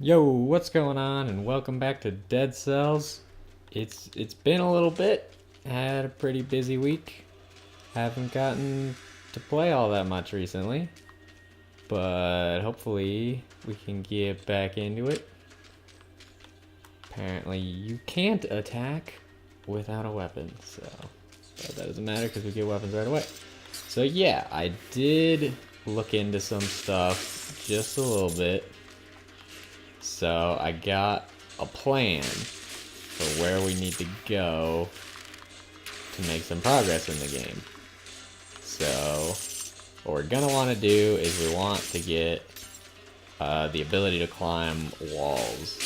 Yo, what's going on? And welcome back to Dead Cells. It's been a little bit. Had a pretty busy week. Haven't gotten to play all that much recently, but hopefully we can get back into it. Apparently you can't attack without a weapon, so but that doesn't matter because we get weapons right away. So yeah, I did look into some stuff just a little bit. So I got a plan for where we need to go to make some progress in the game. So what we're gonna want to do is we want to get the ability to climb walls.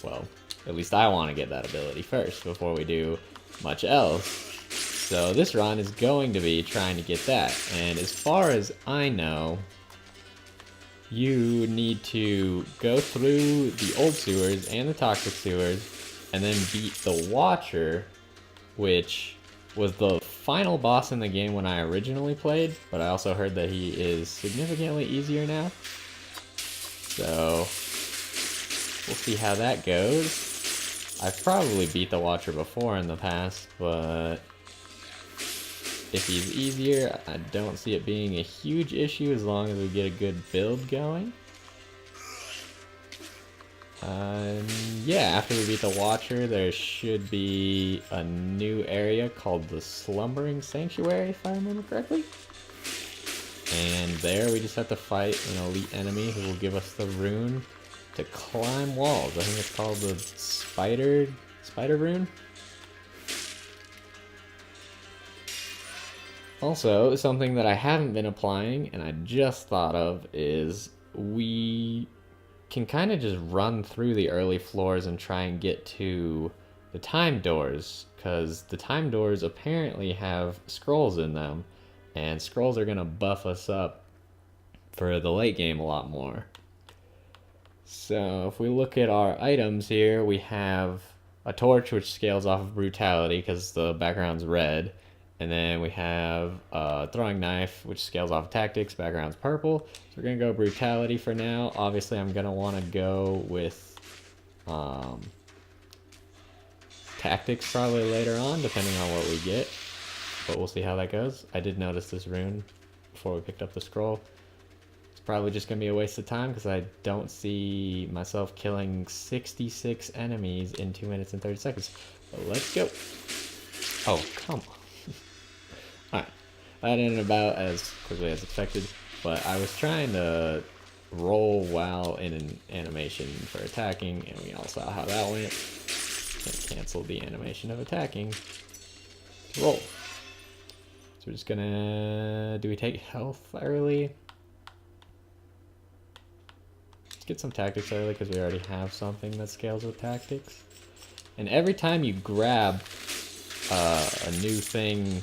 Well, at least I want to get that ability first before we do much else. So this run is going to be trying to get that. And as far as I know, you need to go through the old sewers and the toxic sewers and then beat the Watcher, which was the final boss in the game when I originally played, but I also heard that he is significantly easier now. So we'll see how that goes. I've probably beat the Watcher before in the past, but if he's easier, I don't see it being a huge issue as long as we get a good build going. Yeah, after we beat the Watcher, there should be a new area called the Slumbering Sanctuary, if I remember correctly. And there we just have to fight an elite enemy who will give us the rune to climb walls. I think it's called the Spider Rune. Also, something that I haven't been applying and I just thought of is we can kind of just run through the early floors and try and get to the time doors, because the time doors apparently have scrolls in them, and scrolls are going to buff us up for the late game a lot more. So if we look at our items here, we have a torch which scales off of brutality because the background's red. And then we have a throwing knife, which scales off tactics, background's purple. So we're gonna go brutality for now. Obviously, I'm gonna wanna go with tactics probably later on, depending on what we get. But we'll see how that goes. I did notice this rune before we picked up the scroll. It's probably just gonna be a waste of time because I don't see myself killing 66 enemies in 2 minutes and 30 seconds. But let's go. Oh, come on. Alright, that ended about as quickly as expected, but I was trying to roll while in an animation for attacking, and we all saw how that went. It canceled the animation of attacking. Roll. So we're just gonna... Do we take health early? Let's get some tactics early, because we already have something that scales with tactics. And every time you grab a new thing...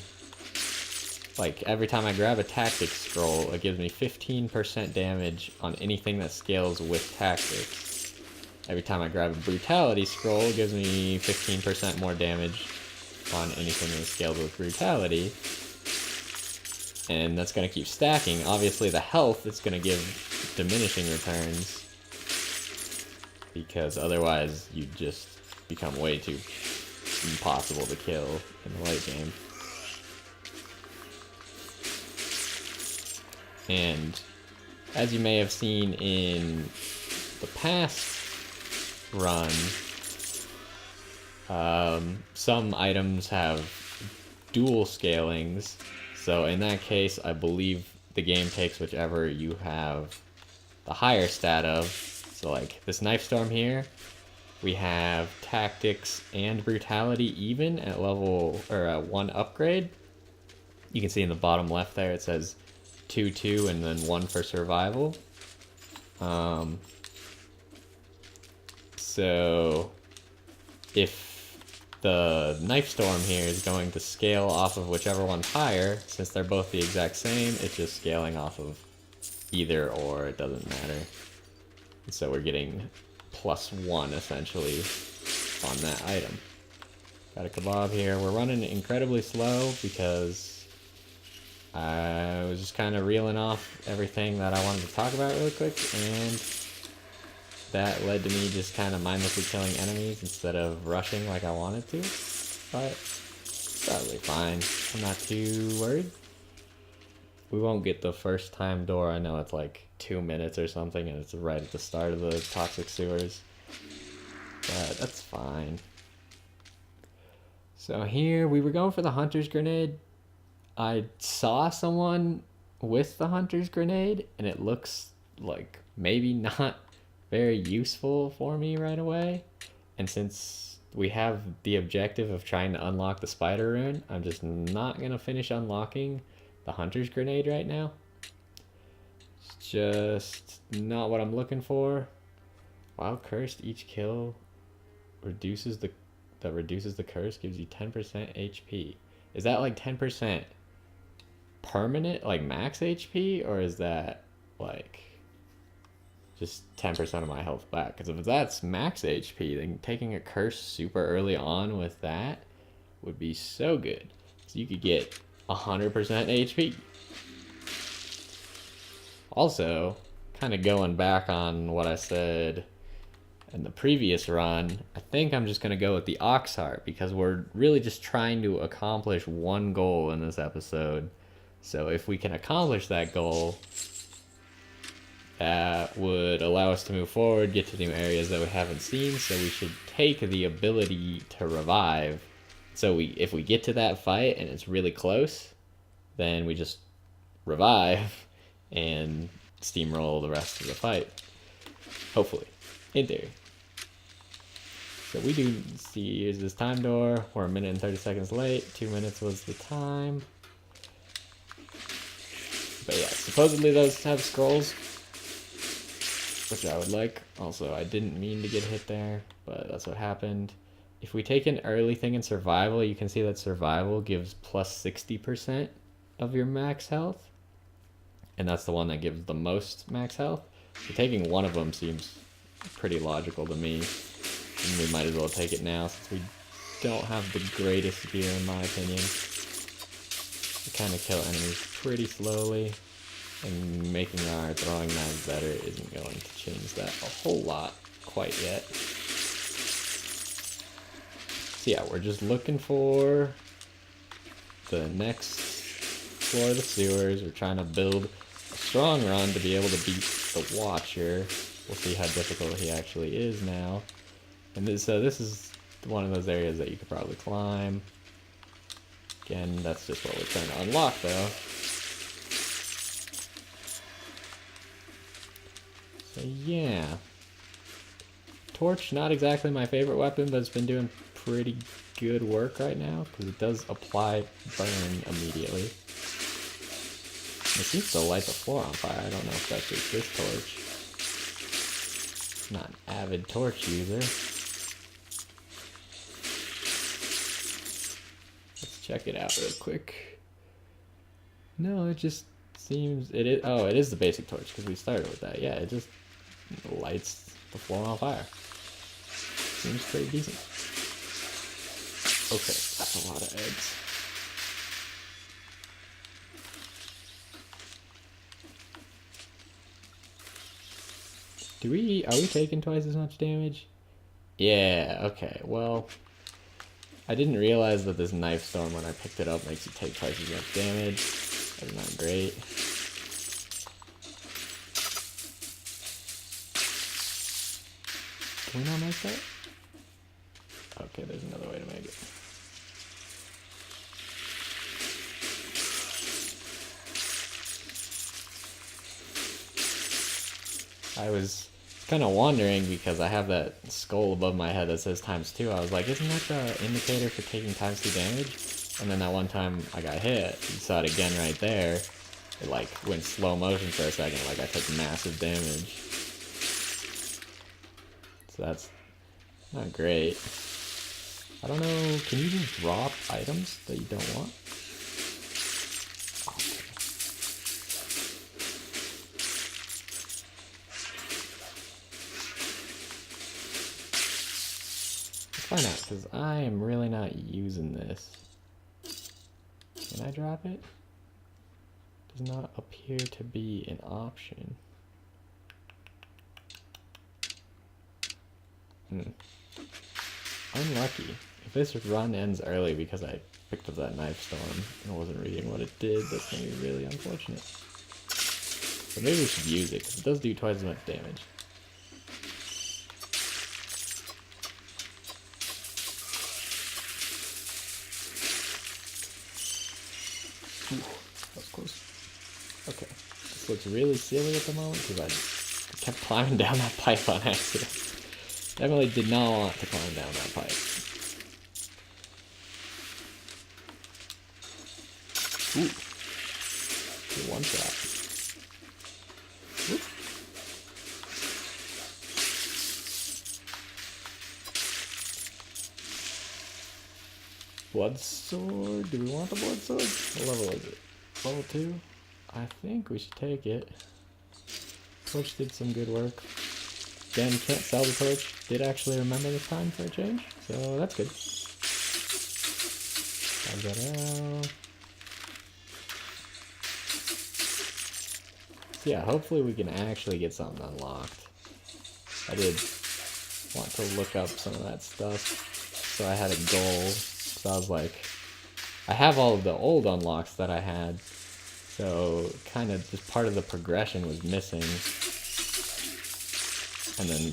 Like, every time I grab a tactics scroll, it gives me 15% damage on anything that scales with tactics. Every time I grab a brutality scroll, it gives me 15% more damage on anything that scales with brutality. And that's going to keep stacking. Obviously, the health is going to give diminishing returns, because otherwise you just become way too impossible to kill in the late game. And as you may have seen in the past run, some items have dual scalings. So in that case, I believe the game takes whichever you have the higher stat of. So like this Knife Storm here, we have tactics and brutality even at level, or at 1 upgrade. You can see in the bottom left there it says 2, and then 1 for survival. So if the Knife Storm here is going to scale off of whichever one's higher, since they're both the exact same, it's just scaling off of either or, it doesn't matter. And so we're getting +1 essentially on that item. Got a kebab here. We're running incredibly slow because I was just kind of reeling off everything that I wanted to talk about really quick, and that led to me just kind of mindlessly killing enemies instead of rushing like I wanted to. But probably fine. I'm not too worried. We won't get the first time door. I know it's like 2 minutes or something, and it's right at the start of the toxic sewers. But that's fine. So here, we were going for the hunter's grenade. I saw someone with the hunter's grenade, and it looks like maybe not very useful for me right away. And since we have the objective of trying to unlock the spider rune, I'm just not going to finish unlocking the hunter's grenade right now. It's just not what I'm looking for. While cursed, each kill reduces the curse, gives you 10% HP. Is that like 10% permanent, like max HP, or is that like just 10% of my health back? Because if that's max HP, then taking a curse super early on with that would be so good. So you could get 100% HP. Also, kind of going back on what I said in the previous run, I think I'm just going to go with the Ox Heart because we're really just trying to accomplish one goal in this episode. So if we can accomplish that goal, that would allow us to move forward, get to new areas that we haven't seen. So we should take the ability to revive. So if we get to that fight and it's really close, then we just revive and steamroll the rest of the fight. Hopefully. In theory. So we do see, here's this time door. We're 1 minute and 30 seconds late. 2 minutes was the time. But yeah, supposedly those have scrolls, which I would like. Also, I didn't mean to get hit there, but that's what happened. If we take an early thing in survival, you can see that survival gives plus 60% of your max health. And that's the one that gives the most max health. So taking one of them seems pretty logical to me. And we might as well take it now since we don't have the greatest gear in my opinion. We kind of kill enemies pretty slowly. And making our throwing knives better isn't going to change that a whole lot quite yet. So yeah, we're just looking for the next floor of the sewers. We're trying to build a strong run to be able to beat the Watcher. We'll see how difficult he actually is now. And so this is one of those areas that you could probably climb. Again, that's just what we're trying to unlock though. So yeah. Torch, not exactly my favorite weapon, but it's been doing pretty good work right now because it does apply burn immediately. It seems to light the floor on fire. I don't know if that's just this torch. I'm not an avid torch user. Let's check it out real quick. No, it just seems it is. Oh, it is the basic torch because we started with that. Yeah, it just lights the floor on fire. Seems pretty decent. Okay, that's a lot of eggs. Are we taking twice as much damage? Yeah, okay, well, I didn't realize that this knife storm when I picked it up makes you take twice as much damage. That's not great. Can we not make that? Okay, there's another way to make it. I was kind of wondering because I have that skull above my head that says ×2. I was like, isn't that the indicator for taking ×2 damage? And then that one time I got hit, you saw it again right there. It like went slow motion for a second, like I took massive damage. So that's not great. I don't know, can you just drop items that you don't want? Let's find out, because I am really not using this. Can I drop it? Does not appear to be an option. Unlucky. If this run ends early because I picked up that Knife Storm and wasn't reading what it did, that's going to be really unfortunate. But maybe we should use it, because it does do twice as much damage. Ooh, that was close. Okay. This looks really silly at the moment, because I kept climbing down that pipe on accident. Definitely did not want to climb down that pipe. Ooh. Good one shot. Whoop. Blood sword. Do we want the blood sword? What level is it? Level 2? I think we should take it. Torch did some good work. Again, can't sell the torch. Did actually remember this time for a change, so that's good. Dodge that out. So yeah, hopefully we can actually get something unlocked. I did want to look up some of that stuff, so I had a goal. So I was like, I have all of the old unlocks that I had, so kind of just part of the progression was missing. And then,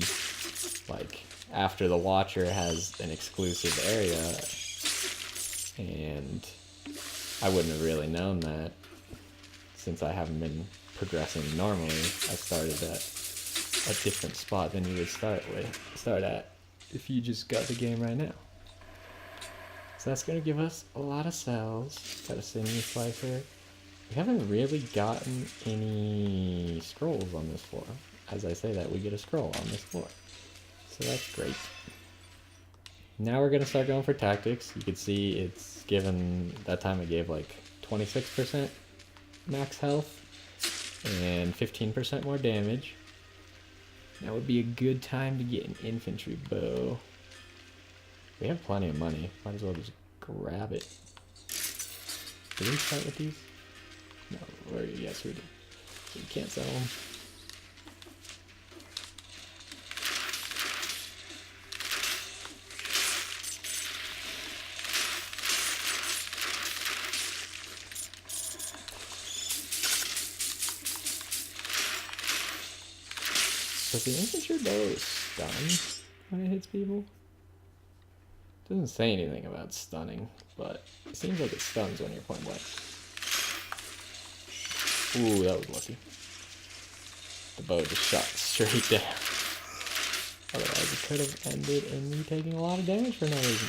like, after the Watcher has an exclusive area, and I wouldn't have really known that since I haven't been progressing normally. I started at a different spot than you would start at if you just got the game right now. So that's going to give us a lot of cells. Got a sinew slicer. We haven't really gotten any scrolls on this floor. As I say that, we get a scroll on this floor. So that's great. Now we're going to start going for tactics. You can see it's given, that time it gave like 26% max health and 15% more damage. That would be a good time to get an infantry bow. We have plenty of money. Might as well just grab it. Did we start with these? No, or yes we did. So we can't sell them. Does the infantry bow stun when it hits people? Doesn't say anything about stunning, but it seems like it stuns when you're point blank. Ooh, that was lucky. The bow just shot straight down. Otherwise it could have ended in me taking a lot of damage for no reason.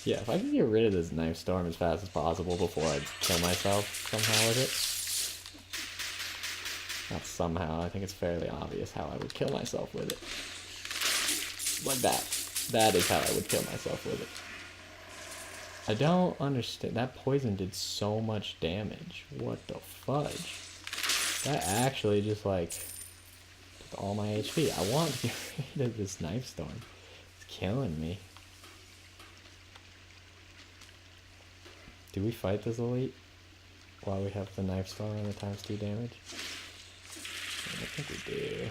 Yeah, if I can get rid of this Knife Storm as fast as possible before I kill myself somehow with it. Not somehow, I think it's fairly obvious how I would kill myself with it. Like that. That is how I would kill myself with it. I don't understand. That poison did so much damage. What the fudge? That actually just like took all my HP. I want to get rid of this Knife Storm. It's killing me. Do we fight this elite while we have the Knife Storm and the ×2 damage? I think we do.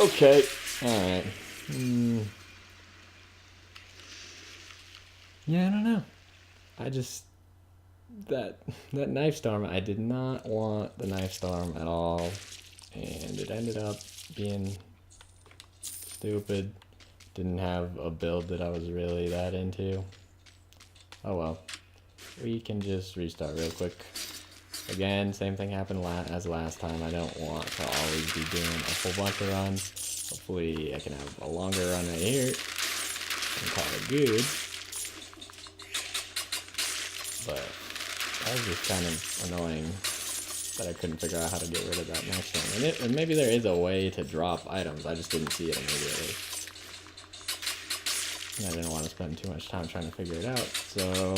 Okay. Alright. Yeah, I don't know. I just... That Knife Storm, I did not want the Knife Storm at all. And it ended up being stupid. Didn't have a build that I was really that into. Oh well. We can just restart real quick. Again, same thing happened as last time. I don't want to always be doing a whole bunch of runs. Hopefully I can have a longer run right here and call it good. But that was just kind of annoying that I couldn't figure out how to get rid of that Knife Storm. And maybe there is a way to drop items. I just didn't see it immediately. And I didn't want to spend too much time trying to figure it out, so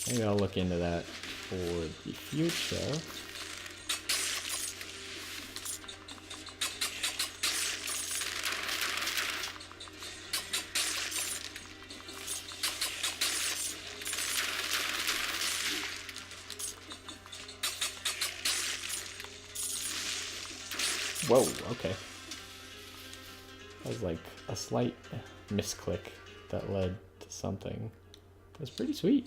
maybe I'll look into that for the future. Whoa, okay. That was like a slight misclick that led to something. That's pretty sweet.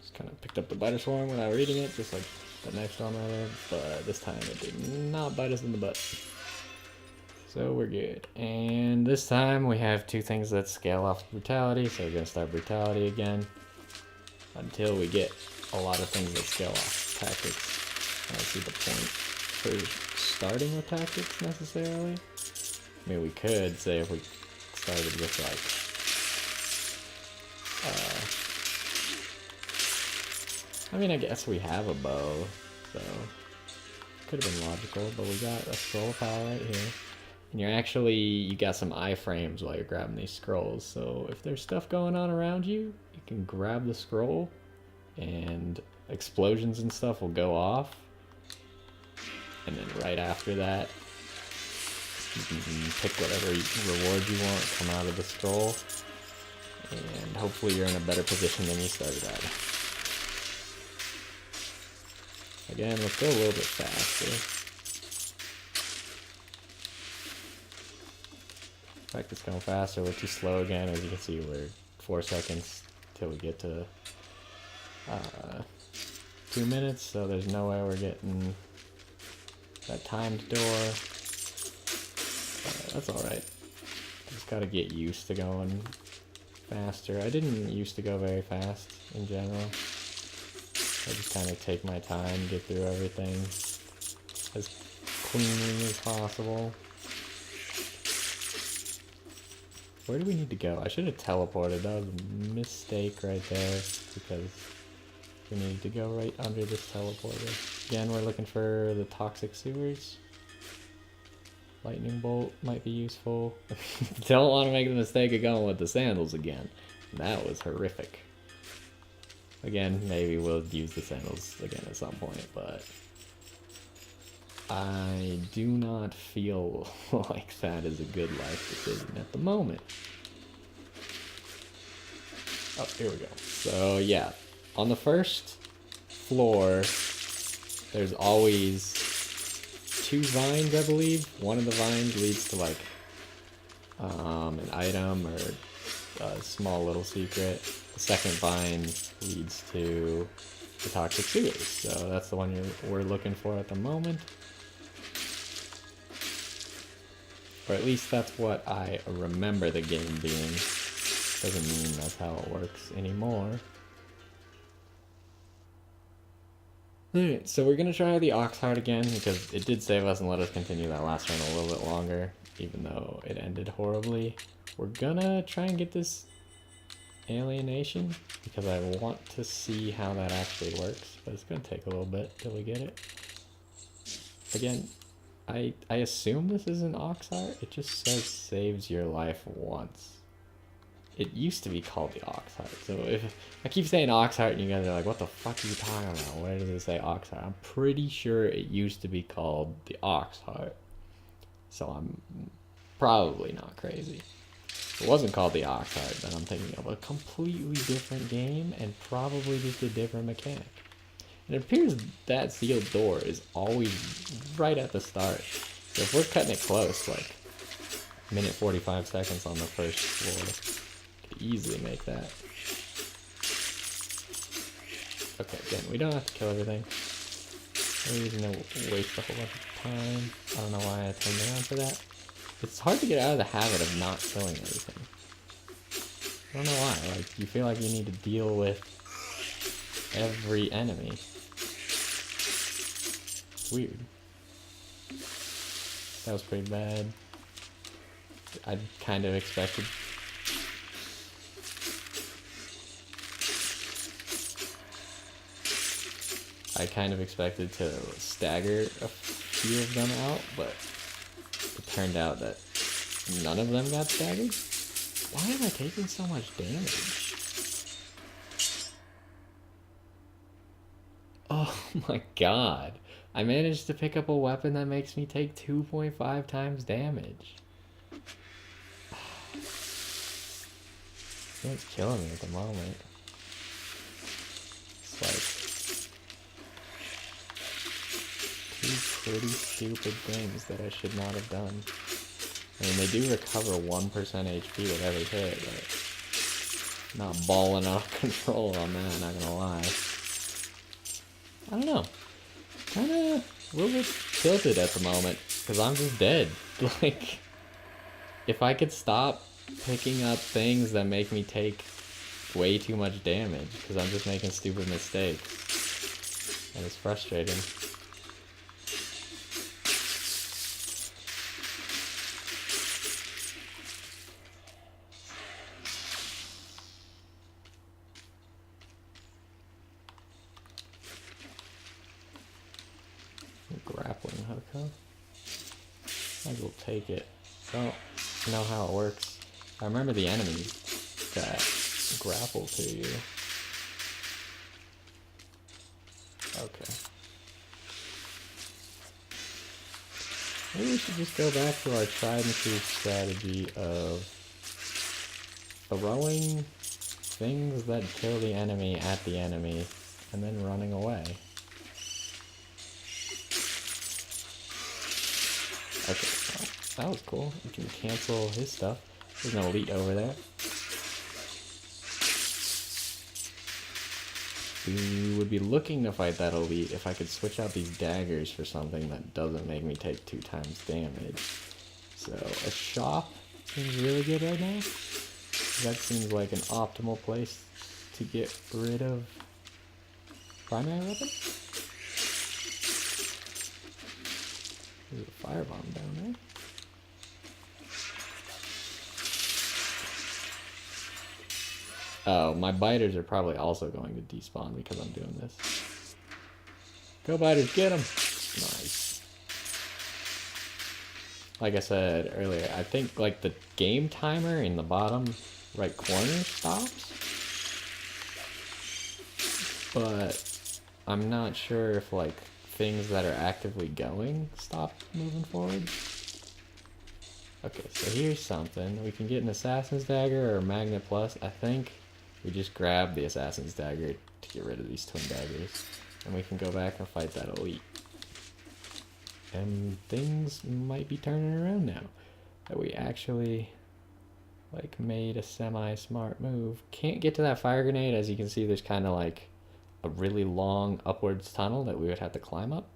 Just kind of picked up the biter swarm without reading it, just like the next one right there, but this time it did not bite us in the butt. So we're good. And this time we have two things that scale off brutality, so we're gonna start brutality again until we get a lot of things that scale off tactics. I don't see the point for starting with tactics necessarily. I mean, we could say if we started with like, I mean, I guess we have a bow, so could have been logical, but we got a scroll of power right here. And you got some iframes while you're grabbing these scrolls, so if there's stuff going on around you, you can grab the scroll and explosions and stuff will go off. And then right after that, you can pick whatever reward you want, come out of the scroll, and hopefully you're in a better position than you started at. Again, let's go a little bit faster. Practice going faster. We're too slow again. As you can see, we're 4 seconds till we get to 2 minutes, so there's no way we're getting that timed door. That's alright. Just gotta get used to going faster. I didn't used to go very fast in general. I just kind of take my time, get through everything as cleanly as possible. Where do we need to go? I should have teleported. That was a mistake right there, because we need to go right under this teleporter. Again, we're looking for the toxic sewers. Lightning bolt might be useful. Don't want to make the mistake of going with the sandals again. That was horrific. Again, maybe we'll use the sandals again at some point, but I do not feel like that is a good life decision at the moment. Oh, here we go. So yeah, on the first floor, there's always 2 vines, I believe. One of the vines leads to like an item or a small little secret. The second vine leads to the toxic sewers. So that's the one we're looking for at the moment. Or at least that's what I remember the game being. Doesn't mean that's how it works anymore. Alright, so we're gonna try the Ox Heart again, because it did save us and let us continue that last run a little bit longer, even though it ended horribly. We're gonna try and get this alienation, because I want to see how that actually works, but it's gonna take a little bit till we get it. Again, I assume this is an Ox Heart. It just says saves your life once. It used to be called the Ox Heart. So if I keep saying Ox Heart and you guys are like, what the fuck are you talking about? Where does it say Ox Heart? I'm pretty sure it used to be called the Ox Heart. So I'm probably not crazy. If it wasn't called the Ox Heart, then I'm thinking of a completely different game and probably just a different mechanic. And it appears that sealed door is always right at the start. So if we're cutting it close, like minute 45 seconds on the first floor, could easily make that. Okay, again, we don't have to kill everything. No reason to waste a whole bunch of time. I don't know why I turned around for that. It's hard to get out of the habit of not killing everything. I don't know why. Like, you feel like you need to deal with every enemy. It's weird. That was pretty bad. I kind of expected. I kind of expected to stagger a few of them out, but it turned out that none of them got staggered. Why am I taking so much damage? Oh my god. I managed to pick up a weapon that makes me take 2.5 times damage. It's killing me at the moment. It's like two pretty stupid things that I should not have done. I mean, they do recover 1% HP with every hit, but not balling out of control on that, not gonna lie. I don't know. Kinda a little bit tilted at the moment, because I'm just dead. Like, if I could stop picking up things that make me take way too much damage, because I'm just making stupid mistakes. And it's frustrating. Grappling hook, huh? Might as well take it. Don't know how it works. I remember the enemies that grapple to you. Okay. Maybe we should just go back to our tried and true strategy of throwing things that kill the enemy at the enemy and then running away. Okay, well, that was cool. You can cancel his stuff. There's an elite over there. We would be looking to fight that elite if I could switch out these daggers for something that doesn't make me take 2 times damage. So a shop seems really good right now. That seems like an optimal place to get rid of primary weapon. There's a firebomb down there. Oh, my biters are probably also going to despawn because I'm doing this. Go biters, get them! Nice. Like I said earlier, I think like the game timer in the bottom right corner stops. But I'm not sure if like things that are actively going stop moving forward. Okay, so here's something. We can get an Assassin's Dagger or Magnet Plus. I think we just grab the Assassin's Dagger to get rid of these twin daggers. And we can go back and fight that elite. And things might be turning around now. That we actually like made a semi-smart move. Can't get to that fire grenade. As you can see, there's kind of like a really long upwards tunnel that we would have to climb up.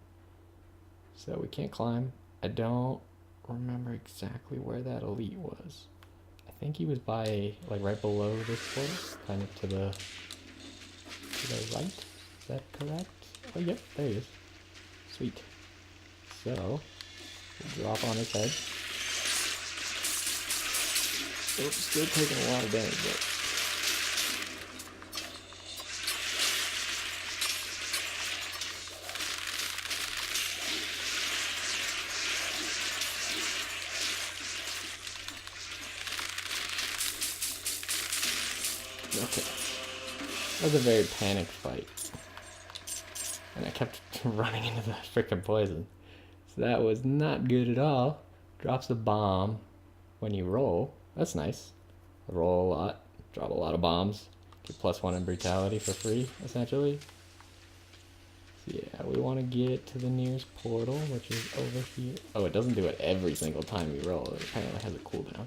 So we can't climb. I don't remember exactly where that elite was. I think he was by like right below this portal, kind of to the right. Is that correct? Oh yep, there he is. Sweet. So we'll drop on his head. Oops, still taking a lot of damage, but okay. That was a very panicked fight. And I kept running into the freaking poison. So that was not good at all. Drops a bomb when you roll. That's nice. I roll a lot, drop a lot of bombs. Get +1 in brutality for free, essentially. So yeah, we want to get to the nearest portal, which is over here. Oh, it doesn't do it every single time we roll. It apparently has a cooldown.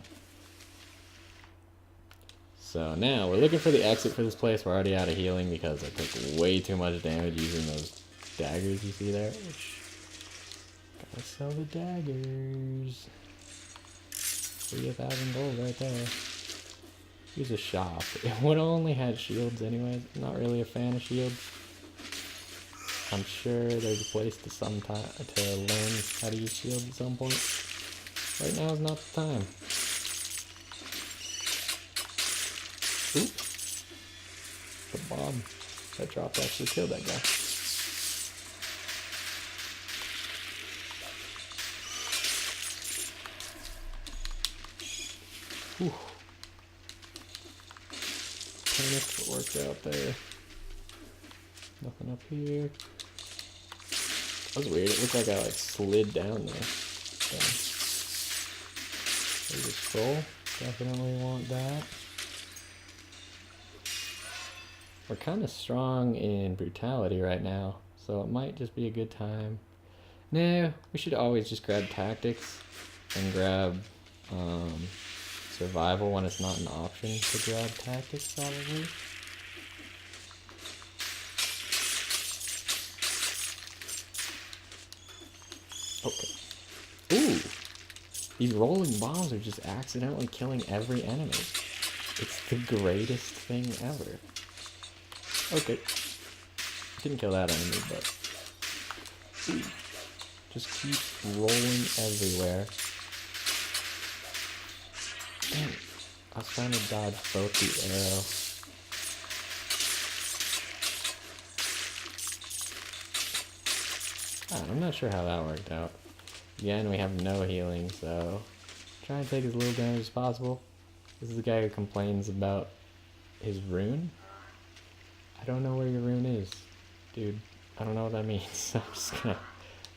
So now we're looking for the exit for this place. We're already out of healing because I took way too much damage using those daggers you see there. Which, gotta sell the daggers. 3,000 gold right there. Here's a shop. It would only had shields anyways. I'm not really a fan of shields. I'm sure there's a place to learn how to use shields at some point. Right now is not the time. Oop. The bomb that dropped actually killed that guy. Whew. Panic worked out there. Nothing up here. That was weird. It looked like I like slid down there. So, there's a scroll. Definitely want that. We're kind of strong in brutality right now, so it might just be a good time. No, we should always just grab tactics and grab survival when it's not an option to grab tactics, probably. Okay. Ooh! These rolling bombs are just accidentally killing every enemy. It's the greatest thing ever. Okay. Didn't kill that enemy, but... Ooh. Just keep rolling everywhere. Dang it. I was trying to dodge both the arrow. I'm not sure how that worked out. Again, we have no healing, so try and take as little damage as possible. This is the guy who complains about his rune. I don't know where your rune is, dude. I don't know what that means, so I'm just gonna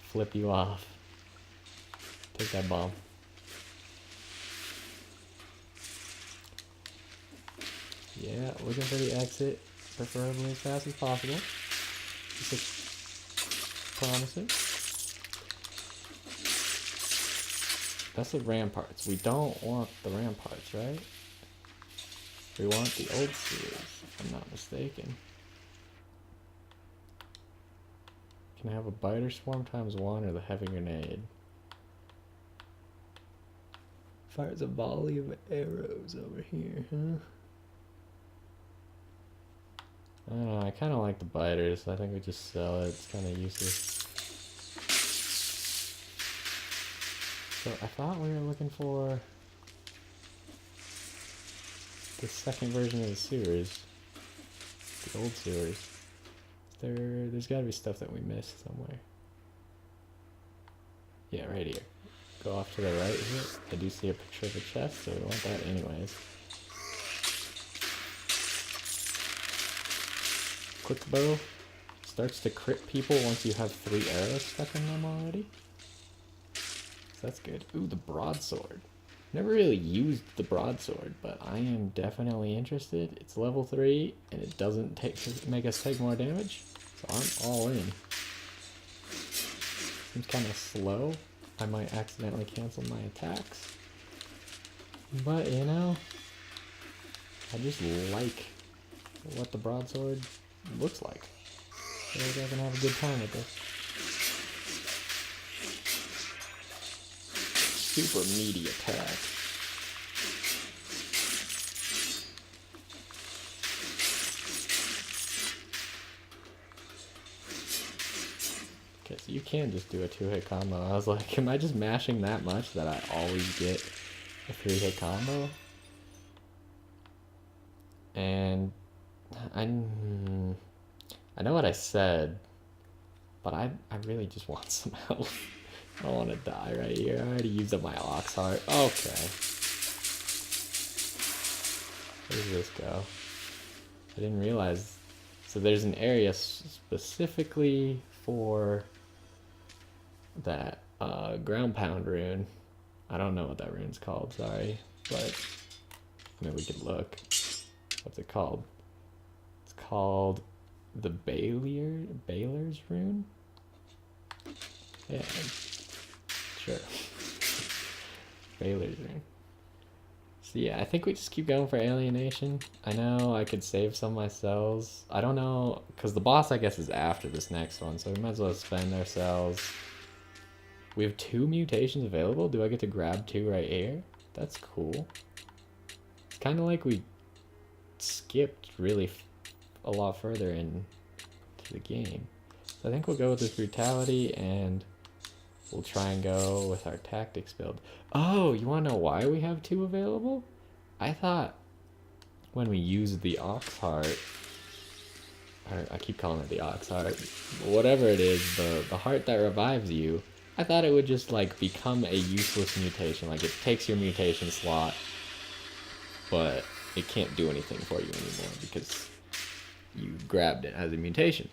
flip you off. Take that bomb. Yeah, looking for the exit, preferably as fast as possible. This is promising. That's the ramparts. We don't want the ramparts, right? We want the old sewers, if I'm not mistaken. Can I have a biter swarm ×1 or the heavy grenade? Fires a volley of arrows over here, huh? I don't know, I kind of like the biters. I think we just sell it. It's kind of useless. So I thought we were looking for the second version of the sewers. The old sewers. There's gotta be stuff that we missed somewhere. Yeah, right here. Go off to the right here. I do see a picture of a chest, so we want that anyways. Quick bow starts to crit people once you have 3 arrows stuck in them already. So that's good. Ooh, the broadsword. Never really used the broadsword, but I am definitely interested. It's level 3, and it doesn't make us take more damage, so I'm all in. Seems kind of slow. I might accidentally cancel my attacks. But, you know, I just like what the broadsword looks like. I feel like I can have a good time with this. Super meaty attack. Okay, so you can just do a 2-hit combo. I was like, am I just mashing that much that I always get a 3-hit combo? And I know what I said, but I really just want some help. I don't want to die right here. I already used up my ox heart. Okay. Where does this go? I didn't realize. So there's an area specifically for that ground pound rune. I don't know what that rune's called, sorry. But I mean, we could look. What's it called? It's called the Baylor's rune? Yeah. Sure. Baylor's ring. So yeah, I think we just keep going for alienation. I know I could save some of my cells. I don't know, because the boss I guess is after this next one, so we might as well spend our cells. We have 2 mutations available. Do I get to grab 2 right here? That's cool. It's kind of like we skipped really a lot further into the game. So I think we'll go with this brutality and we'll try and go with our tactics build. Oh, you want to know why we have 2 available? I thought when we use the ox heart, I keep calling it the ox heart, whatever it is, the heart that revives you, I thought it would just like become a useless mutation. Like it takes your mutation slot, but it can't do anything for you anymore because you grabbed it as a mutation.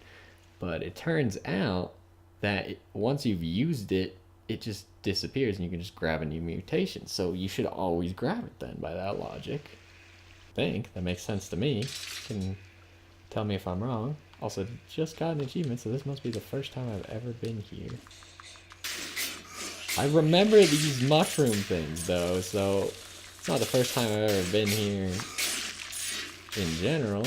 But it turns out that once you've used it, it just disappears and you can just grab a new mutation. So you should always grab it then, by that logic. I think that makes sense to me. You can tell me if I'm wrong. Also, just got an achievement, so this must be the first time I've ever been here. I remember these mushroom things, though, so it's not the first time I've ever been here in general.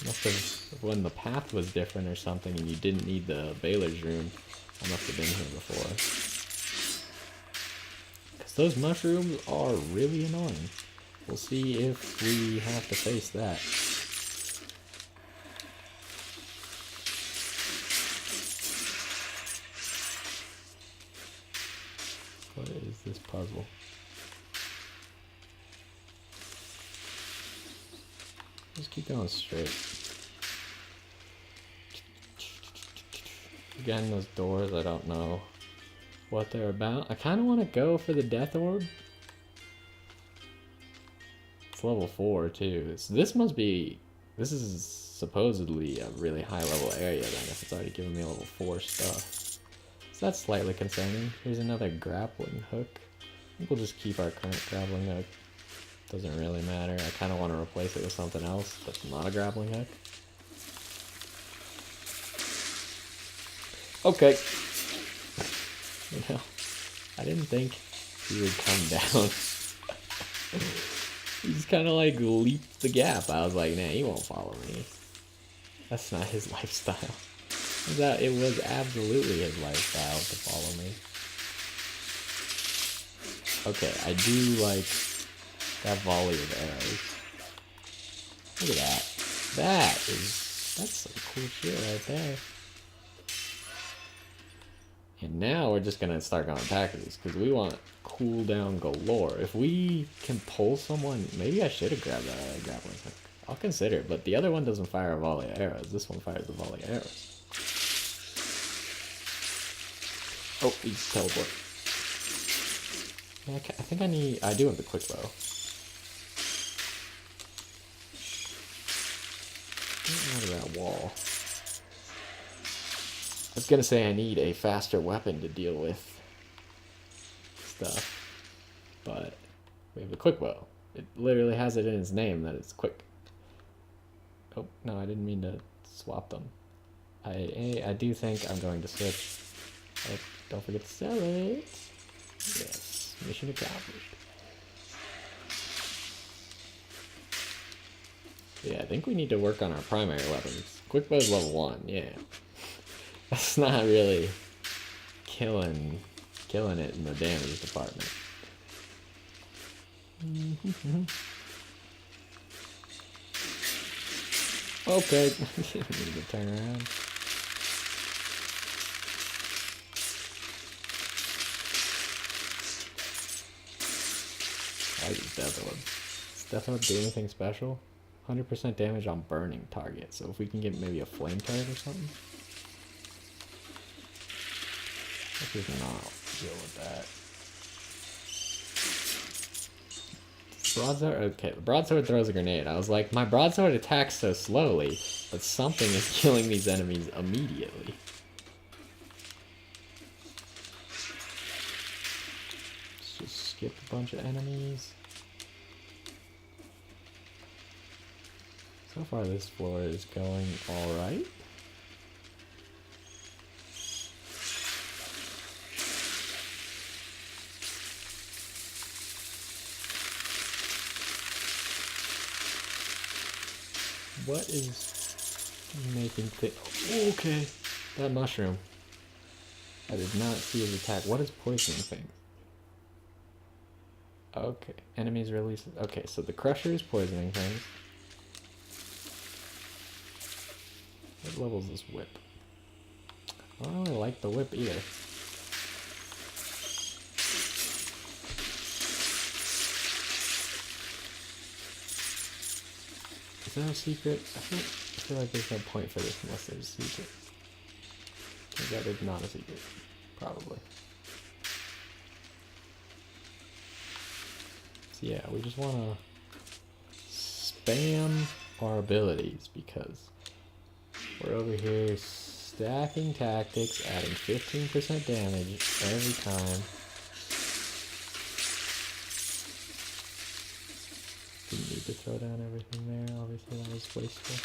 Must have, when the path was different or something and you didn't need the Baylor's room, I must have been here before. Because those mushrooms are really annoying. We'll see if we have to face that. What is this puzzle? Just keep going straight. Again, those doors, I don't know what they're about. I kind of want to go for the Death Orb. It's level 4 too. So this must be, this is supposedly a really high level area then if it's already giving me level 4 stuff. So that's slightly concerning. Here's another grappling hook. I think we'll just keep our current grappling hook. Doesn't really matter. I kind of want to replace it with something else that's not a grappling hook. Okay. You know, I didn't think he would come down. He just kind of like leaped the gap. I was like, nah, he won't follow me. That's not his lifestyle. That it was absolutely his lifestyle to follow me. Okay, I do like that volley of arrows. Look at that. That's some cool shit right there. And now we're just gonna start going packages because we want cooldown galore. If we can pull someone, maybe I should have grabbed that other grappling hook. I'll consider it, but the other one doesn't fire a volley of arrows. This one fires a volley of arrows. Oh, he's teleport. Yeah, I think I do have the quick bow. Get out of that wall. I was gonna say I need a faster weapon to deal with stuff, but we have the quick bow. It literally has it in its name that it's quick. Oh, no, I didn't mean to swap them. I do think I'm going to switch. Oh, don't forget to sell it. Yes, mission accomplished. Yeah, I think we need to work on our primary weapons. Quick bow's level 1, yeah. That's not really killing it in the damage department. Okay, need to turn around. I use Death Orb. Does Death Orb do anything special? 100% damage on burning target. So if we can get maybe a flame turret or something. Let's just not deal with that. Broadsword? Okay, the broadsword throws a grenade. I was like, my broadsword attacks so slowly, but something is killing these enemies immediately. Let's just skip a bunch of enemies. So far this floor is going alright. What is making things... Okay, that mushroom. I did not see his attack. What is poisoning things? Okay, enemies release... Okay, so the crusher is poisoning things. What level is this whip? I don't really like the whip either. that a secret? I feel like there's no point for this unless there's a secret. That is not a secret. Probably. So yeah, we just want to spam our abilities because we're over here stacking tactics, adding 15% damage every time. Didn't need to throw down everything there, obviously that was wasteful.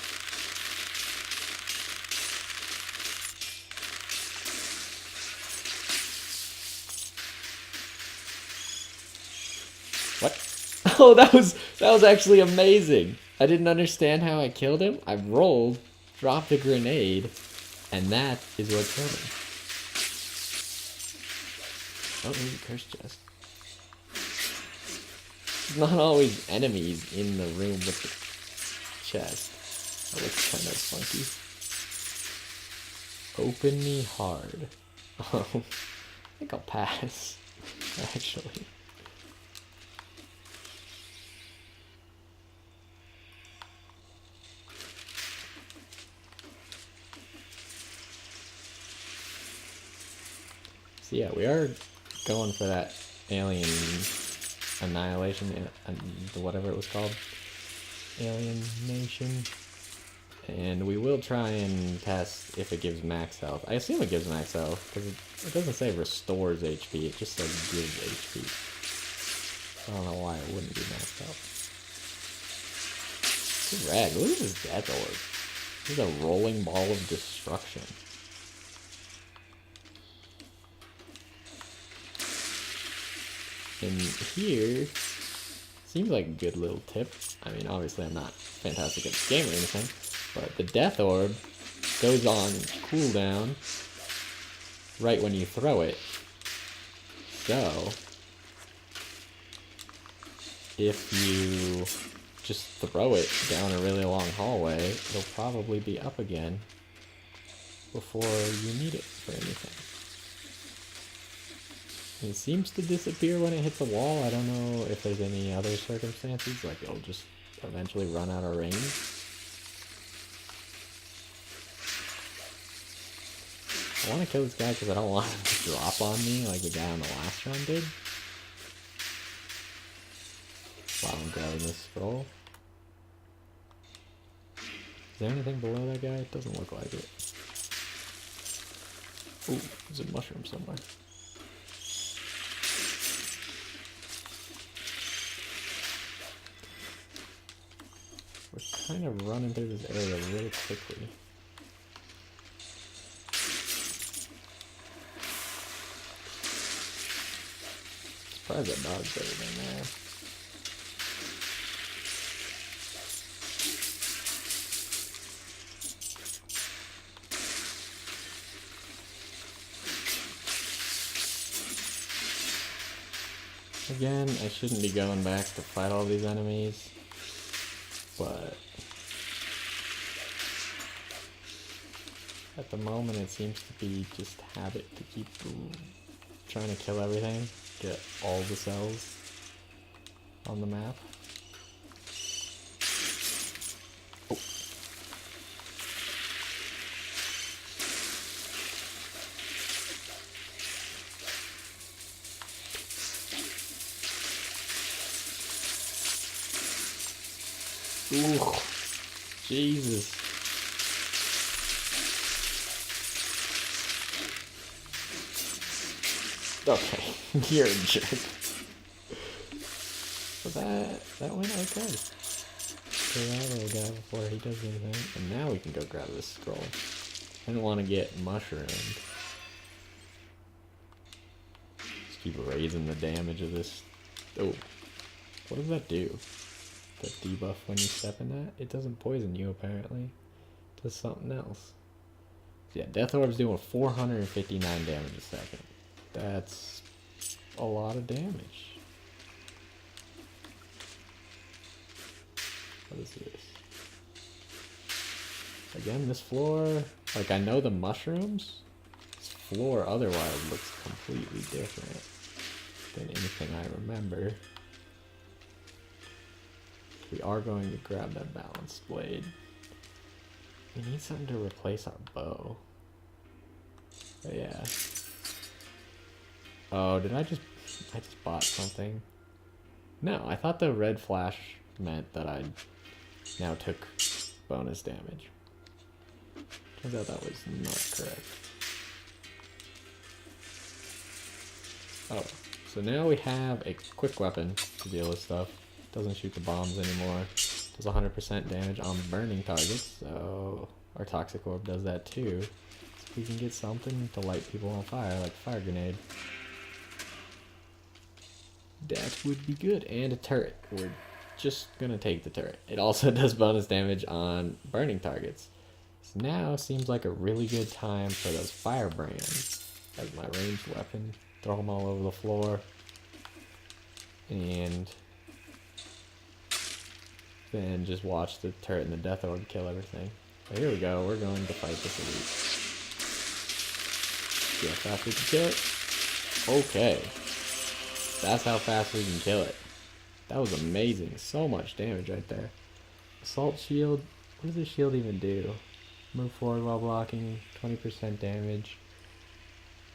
What? Oh, that was actually amazing. I didn't understand how I killed him. I rolled, dropped a grenade, and that is what killed him. Oh, there's a cursed chest. There's not always enemies in the room with the chest. That looks kind of funky. Open me hard. Oh, I think I'll pass, actually. So yeah, we are going for that alien annihilation, whatever it was called, Alien Nation, and we will try and test if it gives max health. I assume it gives max health because it doesn't say restores HP; it just says gives HP. I don't know why it wouldn't be max health. It's rad. Look at this death orb. This is a rolling ball of destruction. And here, seems like a good little tip. I mean, obviously I'm not fantastic at this game or anything, but the death orb goes on cooldown right when you throw it. So, if you just throw it down a really long hallway, it'll probably be up again before you need it for anything. It seems to disappear when it hits a wall. I don't know if there's any other circumstances, like it'll just eventually run out of range. I want to kill this guy because I don't want him to drop on me like the guy on the last round did. While I'm grabbing this scroll. Is there anything below that guy? It doesn't look like it. Ooh, there's a mushroom somewhere. We're kind of running through this area really quickly. Surprised that dog's everything there. Again, I shouldn't be going back to fight all these enemies, but at the moment it seems to be just habit to keep trying to kill everything, get all the cells on the map. Oh. Ooh, Jesus. Okay, you're a jerk. So that went okay. Kill that little guy before he does anything. And now we can go grab this scroll. I didn't want to get mushroomed. Just keep raising the damage of this. Oh, what does that do? The debuff when you step in that? It doesn't poison you apparently. It does something else. So yeah, Death Orb's doing 459 damage a second. That's a lot of damage. What is this? Again, this floor, like I know the mushrooms, this floor otherwise looks completely different than anything I remember. We are going to grab that balance blade. We need something to replace our bow. But yeah. Oh, I just bought something? No, I thought the red flash meant that I now took bonus damage. Turns out that was not correct. Oh, so now we have a quick weapon to deal with stuff. Doesn't shoot the bombs anymore. Does 100% damage on burning targets, so our toxic orb does that too. So we can get something to light people on fire, like a fire grenade. That would be good. And a turret. We're just gonna take the turret. It also does bonus damage on burning targets. So now seems like a really good time for those firebrands as my ranged weapon. Throw them all over the floor. And then just watch the turret and the death orb kill everything. So here we go. We're going to fight this elite. See how fast we can kill it? Okay. That's how fast we can kill it. That was amazing. So much damage right there. Assault shield. What does the shield even do? Move forward while blocking. 20% damage.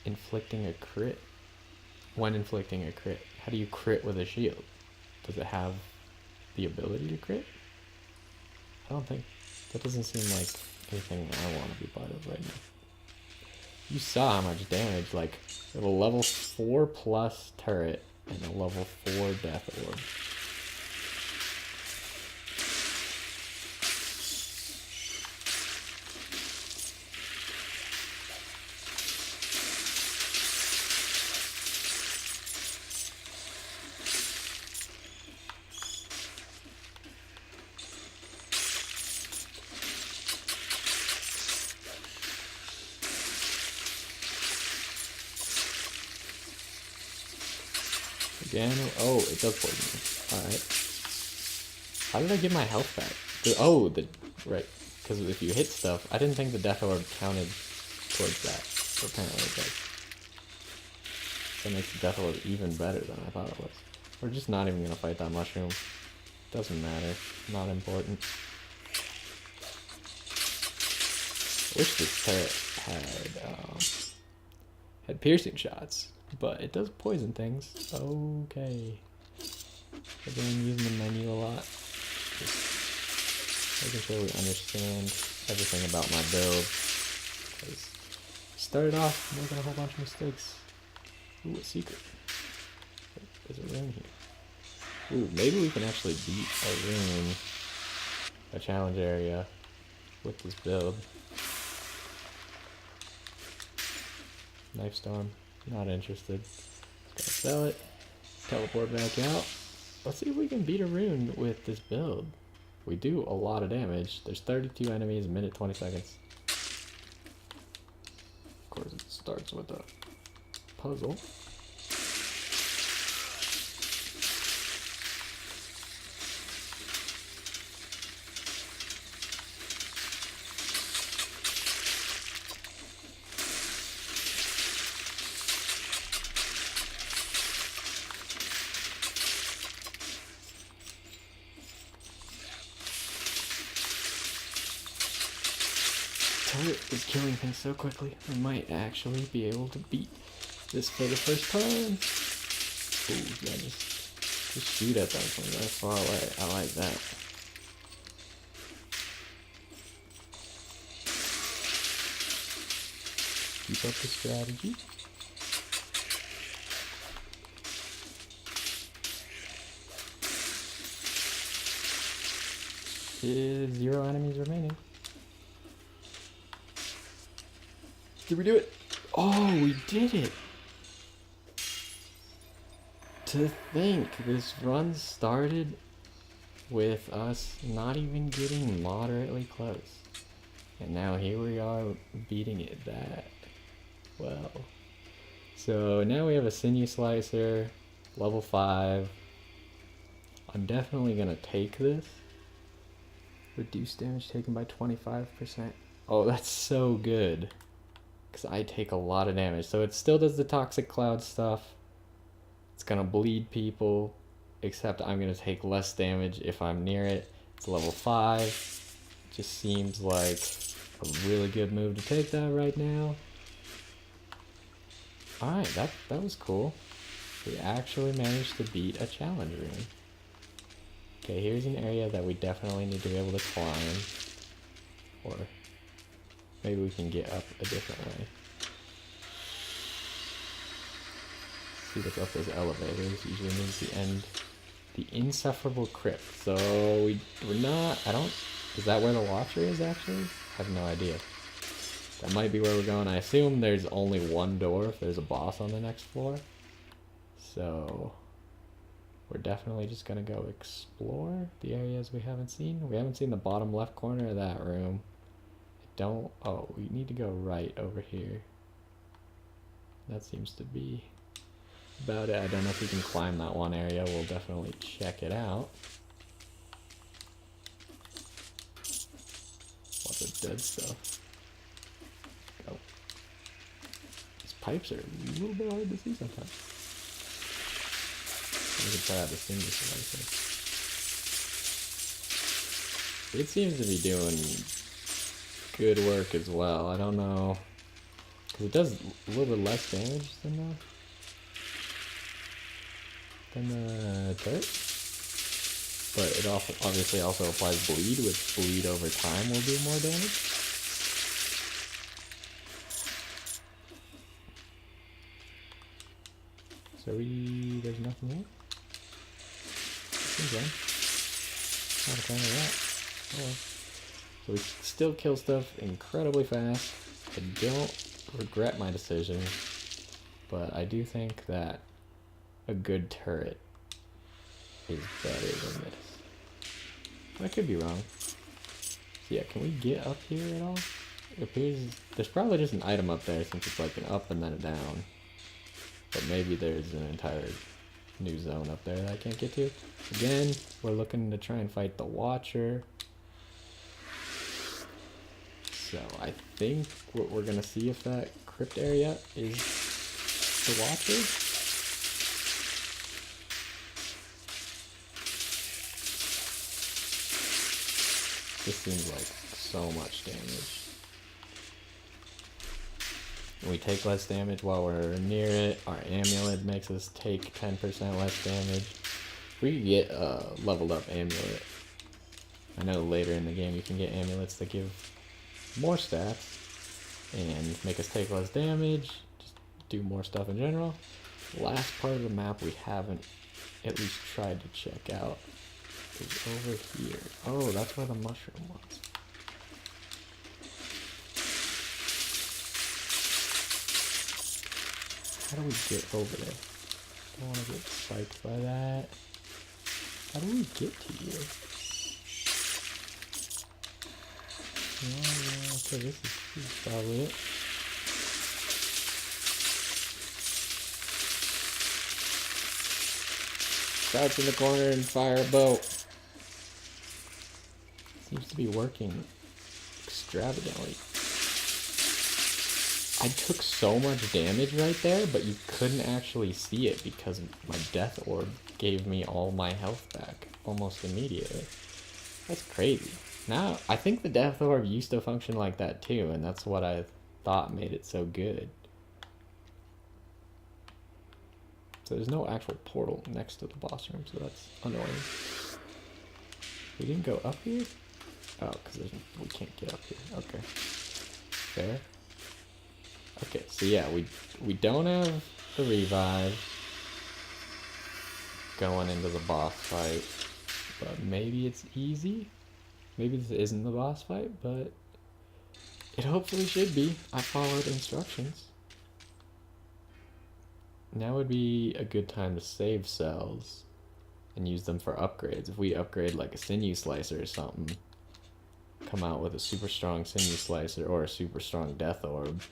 Inflicting a crit. When inflicting a crit. How do you crit with a shield? Does it have the ability to crit? I don't think. That doesn't seem like anything I want to be part of right now. You saw how much damage. Like, we have a level 4 plus turret and a level 4 death orb. Again? Oh, it does poison me. Alright. How did I get my health back? Right. Because if you hit stuff, I didn't think the death orb counted towards that. But apparently it does. That makes the death orb even better than I thought it was. We're just not even going to fight that mushroom. Doesn't matter. Not important. I wish this turret had piercing shots. But it does poison things. Okay. Again, using the menu a lot. Just making sure we understand everything about my build. Because started off making a whole bunch of mistakes. Ooh, a secret. There's a rune here. Ooh, maybe we can actually beat a rune, a challenge area, with this build. Knife storm. Not interested. Gotta sell it. Teleport back out. Let's see if we can beat a rune with this build. We do a lot of damage. There's 32 enemies, a minute 20 seconds. Of course, it starts with a puzzle. Turret is killing things so quickly. I might actually be able to beat this for the first time. Ooh, yeah, just shoot at them from that far away. I like that. Keep up the strategy. Is 0 enemies remaining. Did we do it? Oh, we did it! To think, this run started with us not even getting moderately close. And now here we are beating it that well. So now we have a Sinew Slicer, level 5. I'm definitely gonna take this. Reduce damage taken by 25%. Oh, that's so good. Because I take a lot of damage. So it still does the Toxic Cloud stuff. It's gonna bleed people. except I'm going to take less damage if I'm near it. It's level 5. Just seems like a really good move to take that right now. Alright, that was cool. We actually managed to beat a challenge room. Okay, here's an area that we definitely need to be able to climb. Or maybe we can get up a different way. See what's up those elevators. Usually means the end. The insufferable crypt. So we're not, is that where the Watcher is actually? I have no idea. That might be where we're going. I assume there's only one door if there's a boss on the next floor. So we're definitely just gonna go explore the areas we haven't seen. We haven't seen the bottom left corner of that room. Oh, we need to go right over here. That seems to be about it. I don't know if we can climb that one area. We'll definitely check it out. Lots of dead stuff. Go. These pipes are a little bit hard to see sometimes. We can try out this thing just like this. It seems to be doing good work as well. I don't know, because it does a little bit less damage than the turret, but it also obviously also applies bleed, which bleed over time will do more damage. So there's nothing here. Seems like not a fan of that. Oh well. So we still kill stuff incredibly fast. I don't regret my decision, but I do think that a good turret is better than this. I could be wrong. So yeah, can we get up here at all? It appears there's probably just an item up there since it's like an up and then a down. But maybe there's an entire new zone up there that I can't get to. Again, we're looking to try and fight the Watcher. So I think what we're gonna see if that crypt area is the Watcher. This seems like so much damage. And we take less damage while we're near it. Our amulet makes us take 10% less damage. We could get a leveled up amulet. I know later in the game you can get amulets that give more stats and make us take less damage, just do more stuff in general. Last part of the map we haven't at least tried to check out is over here. Oh, that's where the mushroom was. How do we get over there? I don't want to get spiked by that. How do we get to here? Okay, this is probably it. Crouch in the corner and fire a bow. Seems to be working extravagantly. I took so much damage right there, but you couldn't actually see it because my death orb gave me all my health back almost immediately. That's crazy. Now, I think the death orb used to function like that too, and that's what I thought made it so good. So there's no actual portal next to the boss room, so that's annoying. We didn't go up here? Oh, because we can't get up here. Okay. Fair. Okay, so yeah, we don't have the revive going into the boss fight, but maybe it's easy. Maybe this isn't the boss fight, but it hopefully should be. I followed instructions. Now would be a good time to save cells and use them for upgrades. If we upgrade like a sinew slicer or something, come out with a super strong sinew slicer or a super strong death orb.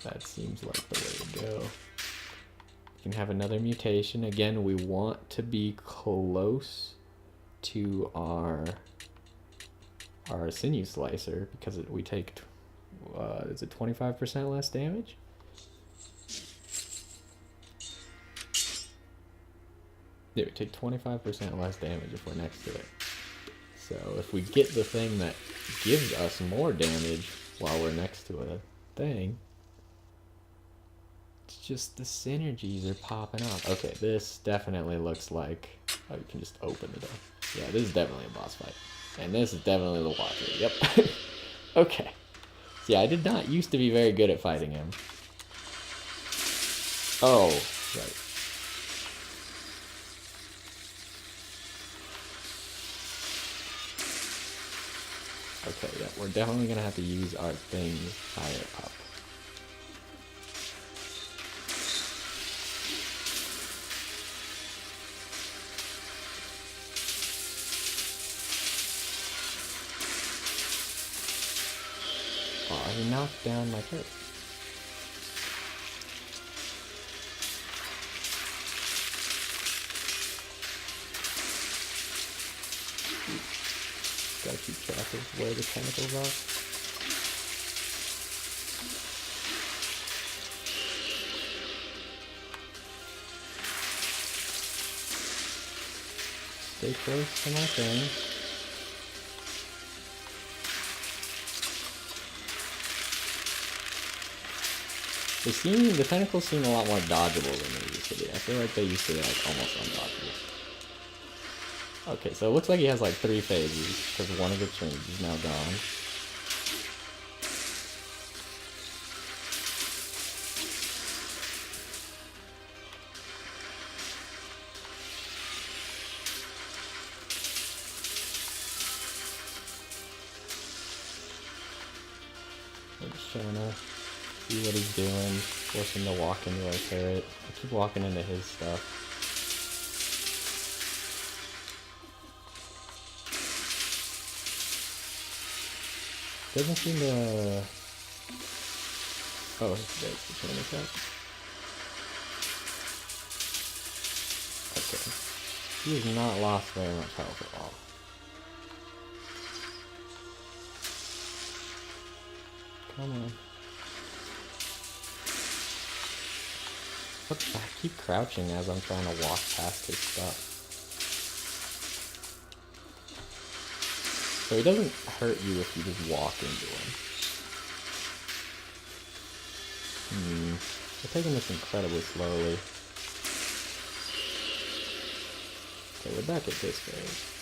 That seems like the way to go. We can have another mutation. Again, we want to be close to our sinew slicer because we take is it 25% less damage? Yeah, we take 25% less damage if we're next to it. So if we get the thing that gives us more damage while we're next to a thing, it's just the synergies are popping up. Okay, this definitely looks like... Oh, you can just open it up. Yeah, this is definitely a boss fight. And this is definitely the walkthrough. Yep. Okay. So yeah, I did not used to be very good at fighting him. Oh, right. Okay, yeah, we're definitely gonna have to use our things higher up. Oh, he knocked down my turret. Gotta keep track of where the tentacles are. Stay close to my thing. The tentacles seem a lot more dodgeable than they used to be. I feel like they used to be like almost undodgeable. Okay, so it looks like he has like 3 phases, because one of its rings is now gone. I'm just trying to see what he's doing, force him to walk into our turret. I keep walking into his stuff. Doesn't seem to... Oh, there's the turn effect. Okay. He has not lost very much health at all. Come on. What? I keep crouching as I'm trying to walk past his stuff. So he doesn't hurt you if you just walk into him. We're taking this incredibly slowly. Okay, we're back at this phase.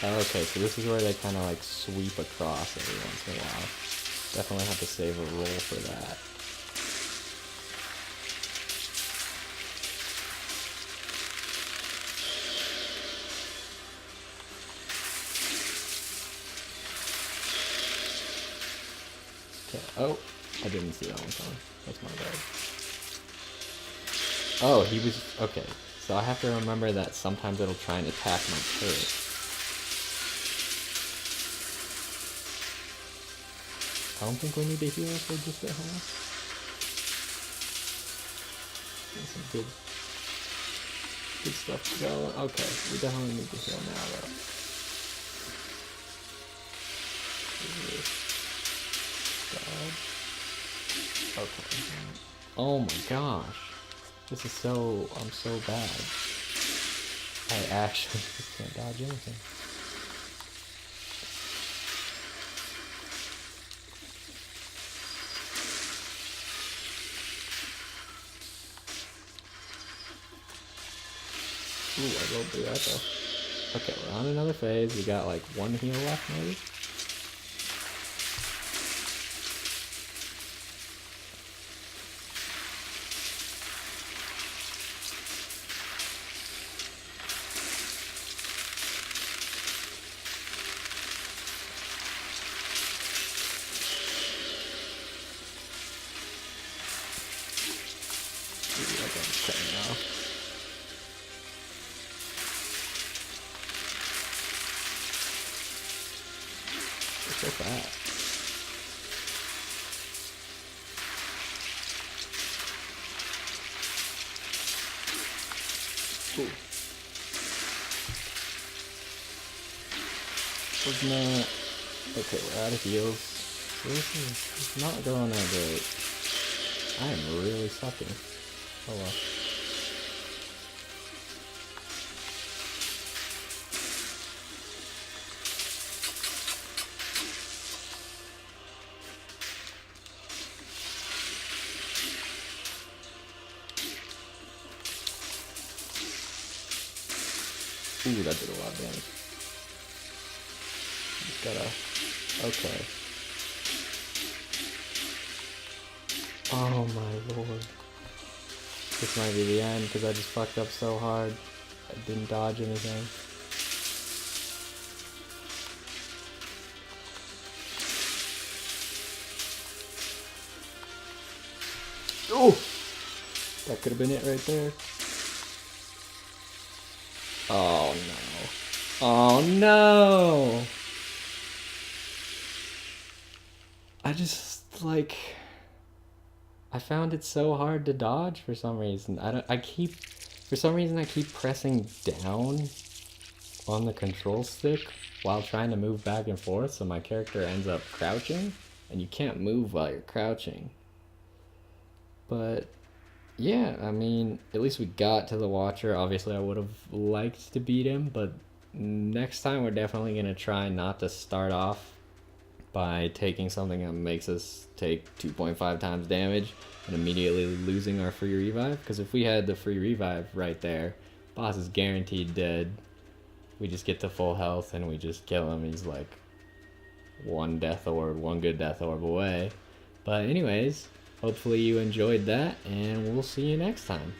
Okay, so this is where they kind of like sweep across every once in a while. Definitely have to save a roll for that. Okay, oh, I didn't see that one coming. That's my bad. Oh, he was, okay. So I have to remember that sometimes it'll try and attack my turret. I don't think we need to heal for just a half. That's some good stuff going. Okay, we definitely need to heal now though. Okay. Oh my gosh. This is so, I'm so bad. I actually just can't dodge anything. Ooh, I rolled through that though. Okay, we're on another phase. We got like 1 heal left maybe? Ooh, I got it cutting off. So fast. Ooh. Was not... Okay, we're out of heals. This is not going that great. I am really sucking. Oh well. Ooh, that did a lot of damage. Just gotta... Okay. Oh my lord. This might be the end because I just fucked up so hard. I didn't dodge anything. Oh! That could have been it right there. Oh no. Oh no! I just, like... I found it so hard to dodge for some reason. For some reason I keep pressing down on the control stick while trying to move back and forth, so my character ends up crouching, and you can't move while you're crouching. But yeah, I mean, at least we got to the Watcher. Obviously I would have liked to beat him, but next time we're definitely going to try not to start off by taking something that makes us take 2.5 times damage and immediately losing our free revive. Because if we had the free revive right there, boss is guaranteed dead. We just get to full health and we just kill him. He's like one good death orb away. But anyways, hopefully you enjoyed that, and we'll see you next time.